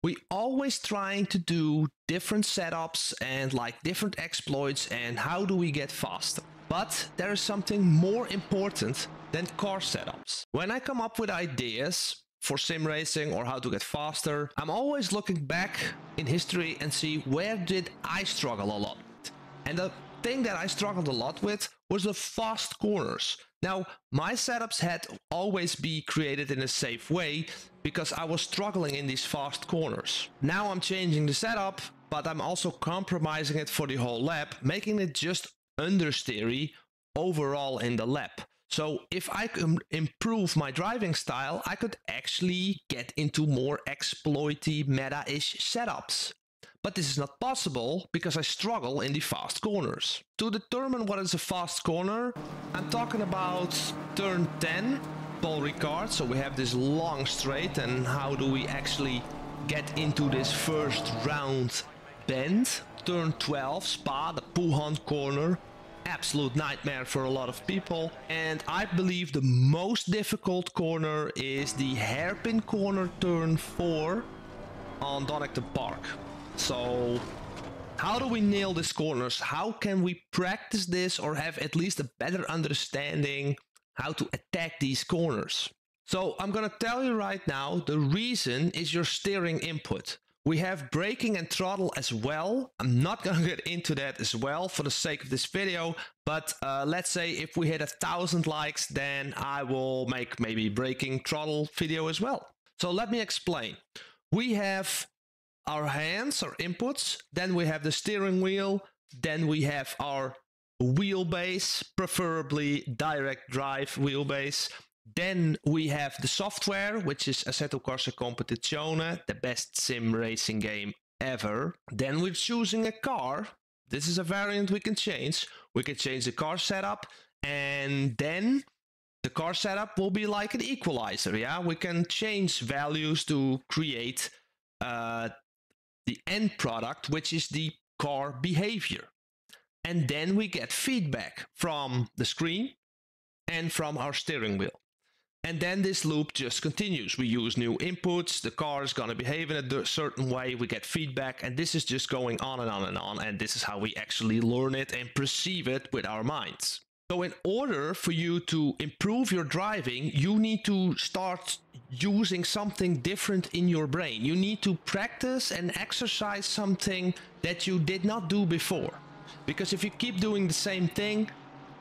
We always trying to do different setups and like different exploits and how do we get faster. But there is something more important than car setups. When I come up with ideas for sim racing or how to get faster, I'm always looking back in history and see where did I struggle a lot with. And the thing that I struggled a lot with was the fast corners. Now, my setups had always be created in a safe way because I was struggling in these fast corners. Now I'm changing the setup, but I'm also compromising it for the whole lap, making it just understeery overall in the lap. So if I can improve my driving style, I could actually get into more exploity meta-ish setups. But this is not possible because I struggle in the fast corners. To determine what is a fast corner, I'm talking about turn 10, Paul Ricard. So we have this long straight, and how do we actually get into this first round bend? Turn 12, Spa, the Puhan corner. Absolute nightmare for a lot of people. And I believe the most difficult corner is the hairpin corner, turn 4 on Donington Park. So how do we nail these corners? How can we practice this or have at least a better understanding how to attack these corners? So I'm gonna tell you right now, the reason is your steering input. We have braking and throttle as well. I'm not gonna get into that as well for the sake of this video, but let's say if we hit 1,000 likes, then I will make maybe braking throttle video as well. So let me explain. We have our hands, our inputs, then we have the steering wheel, then we have our wheelbase, preferably direct drive wheelbase. Then we have the software, which is Assetto Corsa Competizione, the best sim racing game ever. Then we're choosing a car. This is a variant we can change. We can change the car setup, and then the car setup will be like an equalizer. Yeah, we can change values to create the end product, which is the car behavior. And then we get feedback from the screen and from our steering wheel. And then this loop just continues. We use new inputs, the car is gonna behave in a certain way, we get feedback, and this is just going on and on and on, and this is how we actually learn it and perceive it with our minds. So in order for you to improve your driving, you need to start using something different in your brain. You need to practice and exercise something that you did not do before. Because if you keep doing the same thing,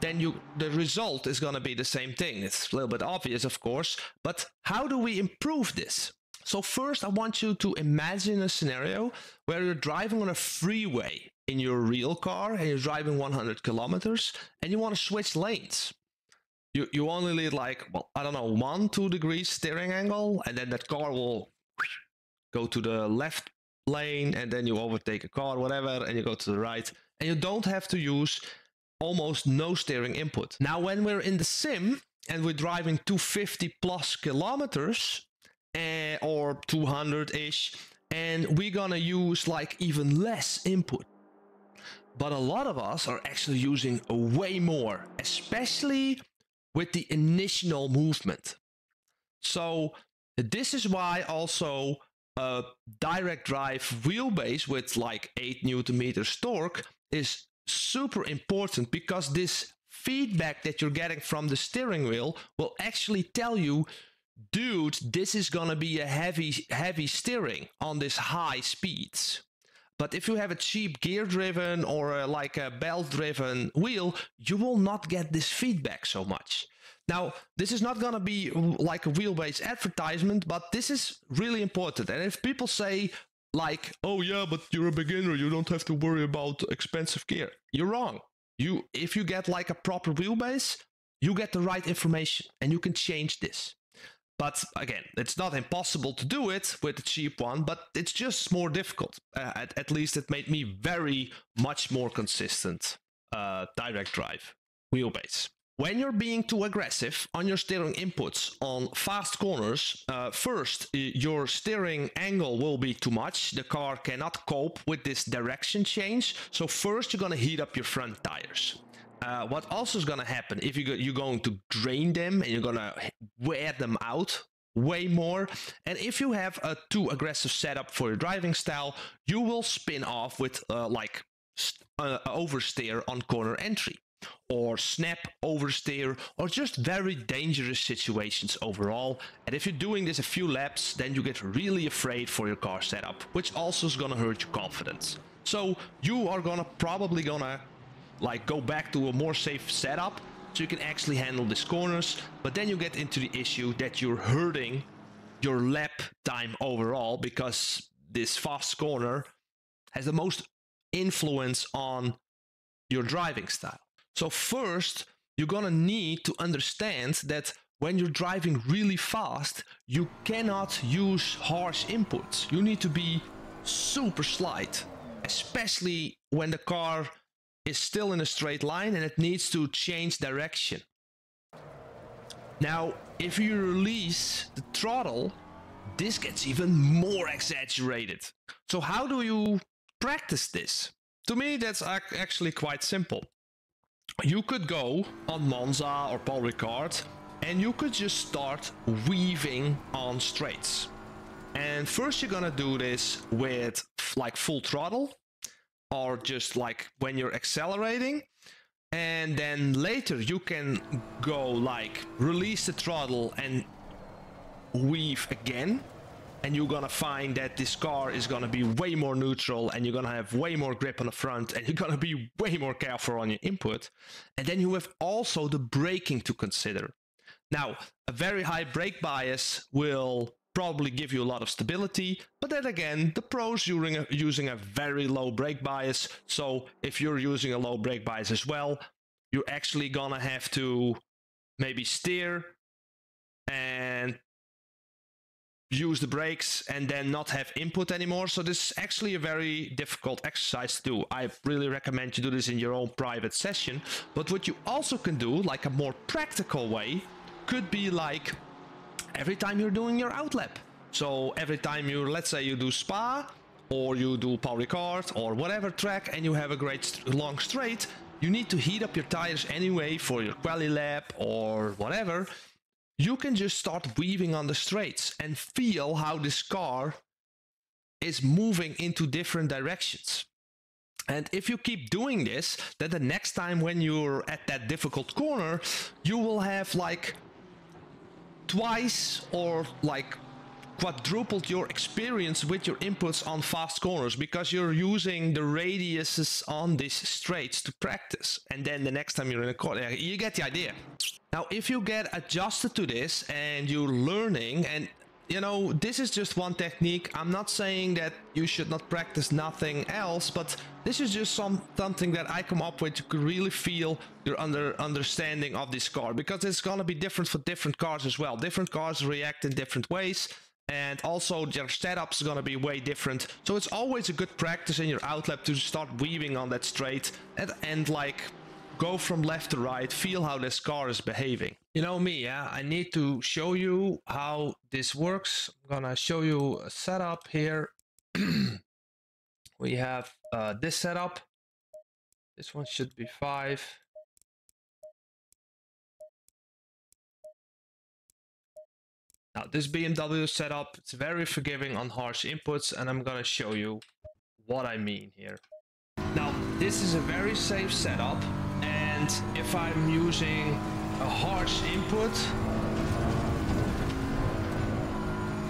then the result is going to be the same thing. It's a little bit obvious, of course, but how do we improve this? So first, I want you to imagine a scenario where you're driving on a freeway in your real car and you're driving 100 kilometers and you want to switch lanes. You only need like, well, I don't know, 1-2 degrees steering angle, and then that car will go to the left lane, and then you overtake a car, whatever, and you go to the right, and you don't have to use almost no steering input. Now, when we're in the sim and we're driving 250 plus kilometers or 200-ish, and we're gonna use like even less input. But a lot of us are actually using way more, especially with the initial movement. So this is why also a direct drive wheelbase with like 8 Newton meters torque is super important, because this feedback that you're getting from the steering wheel will actually tell you, dude, this is gonna be a heavy steering on this high speeds. But if you have a cheap gear driven or like a belt driven wheel, you will not get this feedback so much. Now, this is not gonna be like a wheelbase advertisement, but this is really important. And if people say like, oh yeah, but you're a beginner, you don't have to worry about expensive gear, you're wrong. If you get like a proper wheelbase, you get the right information and you can change this. But again, it's not impossible to do it with a cheap one, but it's just more difficult. At least it made me very much more consistent direct drive wheelbase. When you're being too aggressive on your steering inputs on fast corners, first, your steering angle will be too much. The car cannot cope with this direction change. So first, you're going to heat up your front tires. What also is going to happen if you're going to drain them and you're going to wear them out way more. And if you have a too aggressive setup for your driving style, you will spin off with oversteer on corner entry, or snap oversteer, or just very dangerous situations overall. And if you're doing this a few laps, then you get really afraid for your car setup, which also is gonna hurt your confidence. So you are probably gonna like go back to a more safe setup so you can actually handle these corners, but then you get into the issue that you're hurting your lap time overall, because this fast corner has the most influence on your driving style. So first, you're gonna need to understand that when you're driving really fast, you cannot use harsh inputs. You need to be super slight, especially when the car is still in a straight line and it needs to change direction. Now, if you release the throttle, this gets even more exaggerated. So how do you practice this? To me, that's actually quite simple. You could go on Monza or Paul Ricard and you could just start weaving on straights. And first you're gonna do this with like full throttle, or just like when you're accelerating, and then later you can go like release the throttle and weave again, and you're gonna find that this car is gonna be way more neutral and you're gonna have way more grip on the front and you're gonna be way more careful on your input. And then you have also the braking to consider. Now, a very high brake bias will probably give you a lot of stability, but then again, the pros using a very low brake bias. So if you're using a low brake bias as well, you're actually gonna have to maybe steer and use the brakes and then not have input anymore. So this is actually a very difficult exercise to do. I really recommend you do this in your own private session. But what you also can do, like a more practical way, could be like every time you're doing your outlap. So every time let's say you do Spa or you do Paul Ricard or whatever track and you have a great long straight, you need to heat up your tires anyway for your quali lap or whatever. You can just start weaving on the straights and feel how this car is moving into different directions. And if you keep doing this, then the next time when you're at that difficult corner, you will have like twice or like quadrupled your experience with your inputs on fast corners, because you're using the radiuses on these straights to practice. And then the next time you're in a corner, you get the idea. Now, if you get adjusted to this and you're learning, and you know, this is just one technique. I'm not saying that you should not practice nothing else, but this is just something that I come up with to really feel your understanding of this car, because it's going to be different for different cars as well. Different cars react in different ways, and also their setups is going to be way different. So it's always a good practice in your outlap to start weaving on that straight and like go from left to right, feel how this car is behaving. You know me, yeah, I need to show you how this works. I'm gonna show you a setup here. We have this setup. This one should be 5. Now this BMW setup, it's very forgiving on harsh inputs, and I'm gonna show you what I mean here. Now this is a very safe setup, and if I'm using a harsh input,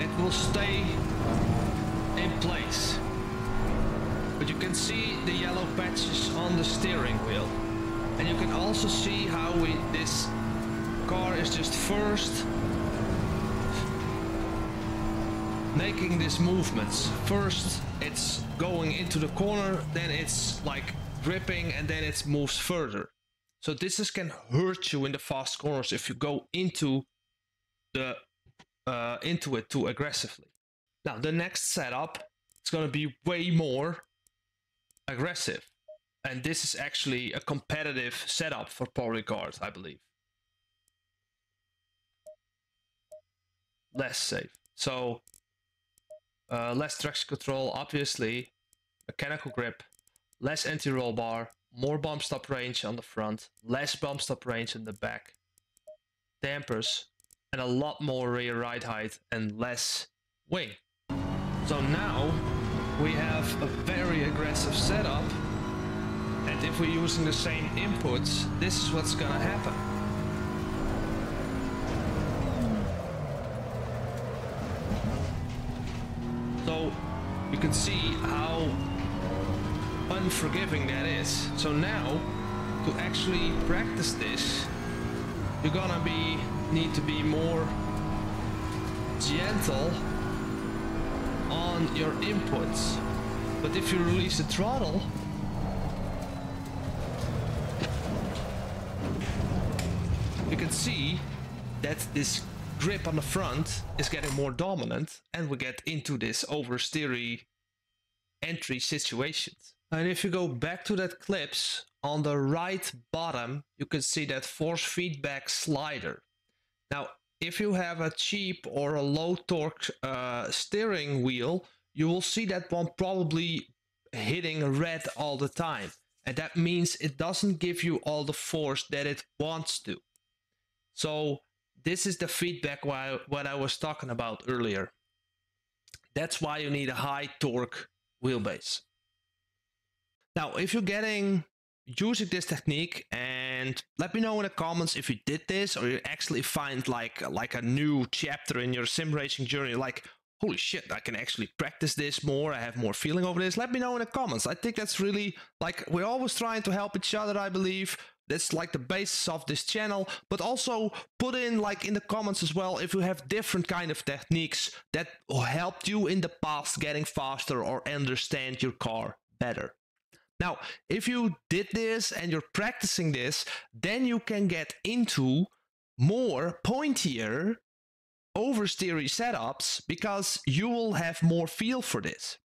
it will stay in place. But you can see the yellow patches on the steering wheel, and you can also see how this car is just first making these movements. First it's going into the corner, then it's like gripping, and then it moves further. So this can hurt you in the fast corners if you go into it too aggressively. Now the next setup is going to be way more aggressive, and this is actually a competitive setup for Paul Ricard, I believe. Less safe. So less traction control, obviously, mechanical grip, less anti-roll bar, more bump stop range on the front, less bump stop range in the back, dampers, and a lot more rear ride height and less wing. So now we have a very aggressive setup, and if we're using the same inputs, this is what's gonna happen. So you can see how unforgiving that is. So now, to actually practice this, you're gonna need to be more gentle on your inputs. But if you release the throttle, you can see that this grip on the front is getting more dominant, and we get into this oversteery entry situations. And if you go back to that clips, on the right bottom, you can see that force feedback slider. Now, if you have a cheap or a low torque steering wheel, you will see that one probably hitting red all the time. And that means it doesn't give you all the force that it wants to. So this is the feedback what I was talking about earlier. That's why you need a high torque wheelbase. Now, if you're using this technique, and let me know in the comments if you did this, or you actually find like a new chapter in your sim racing journey, like, holy shit, I can actually practice this more, I have more feeling over this. Let me know in the comments. I think that's really, like, we're always trying to help each other, I believe. That's like the basis of this channel. But also put in, like, in the comments as well, if you have different kind of techniques that helped you in the past getting faster or understand your car better. Now, if you did this and you're practicing this, then you can get into more pointier oversteery setups, because you will have more feel for this.